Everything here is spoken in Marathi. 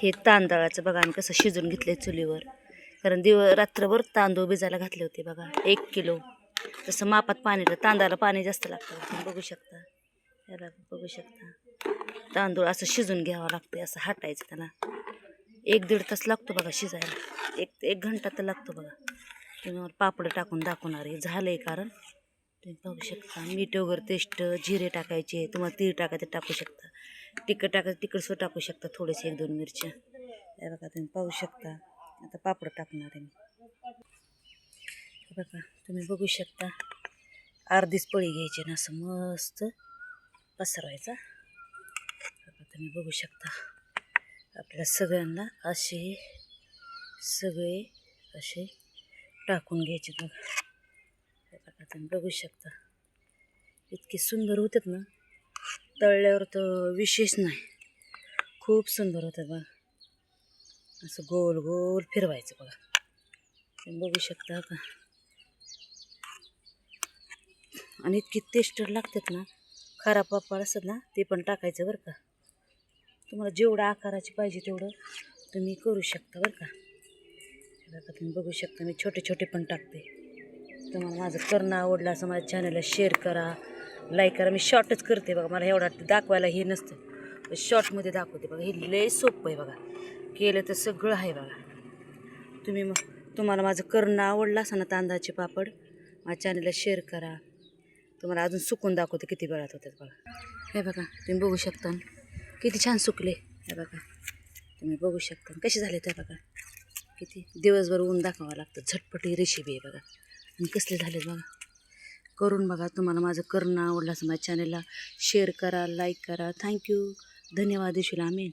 हे तांदळाचं बघा आम्ही कसं शिजून घेतलंय चुलीवर, कारण रात्रभर तांदूळ भिजायला घातले होते बघा 1 किलो. तसं मापात पाणी तांदळाला पाणी जास्त लागतं तुम्ही बघू शकता. हे बघा बघू शकता तांदूळ असं शिजून घ्यावं लागते, असं हटायचं त्याला. 1-1.5 तास लागतो बघा शिजायला, 1 घंटा तर लागतो बघा. तुम्ही पापड टाकून दाखवणार आहे झालंय, कारण तुम्ही बघू शकता मीठ वगैरे टेस्ट, जिरे टाकायचे, तुम्हाला तीळ टाकायचे टाकू शकता, तिखट टाकायचं तिखटसुद्धा टाकू शकता, थोडेसे 1-2 मिरच्या. हे बघा तुम्ही पाहू शकता. आता पापड टाकणार आहे मी. हे बघा तुम्ही बघू शकता, अर्धीच पळी घ्यायची ना, असं मस्त पसरवायचा. बघा तुम्ही बघू शकता आपल्या सगळ्यांना सगळे असे टाकून घ्यायचे बघा. हे बघा तुम्ही बघू शकता इतके सुंदर होतात ना, तळल्यावर तर विशेष नाही, खूप सुंदर होतात बघा. असं गोल गोल फिरवायचं बघा, तुम्ही बघू शकता का. आणि इतकी टेस्टर लागतात ना, खारा पापड असतात ना ते पण टाकायचं बरं का. तुम्हाला जेवढं आकाराची पाहिजे तेवढं तुम्ही करू शकता बरं का. बघा तुम्ही बघू शकता मी छोटे छोटे पण टाकते. तुम्हाला माझं करणं आवडलं असं माझ्या चॅनलला शेअर करा, लाईक करा. मी शॉर्टच करते बघा, मला एवढा दाखवायला हे नसतं, शॉर्टमध्ये दाखवते बघा. हे लय सोपं आहे बघा, केलं तर सगळं आहे बघा. तुम्हाला माझं करणं आवडलं असं ना तांदळाचे पापड, माझ्या चॅनलला शेअर करा. तुम्हाला अजून सुकून दाखवते किती वेळात होतात बघा. हे बघा तुम्ही बघू शकता किती छान सुकले. हे बघा तुम्ही बघू शकता कसे झाले ते बघा. किती दिवसभर ऊन दाखवावं लागतं, झटपटी रेसिपी आहे बघा. आणि कसले झाले बघा, करून बघा. तुम्हाला माझं करणं आवडलं असं माझ्या चॅनलला शेअर करा, लाईक करा. थँक्यू, धन्यवाद. आमीन.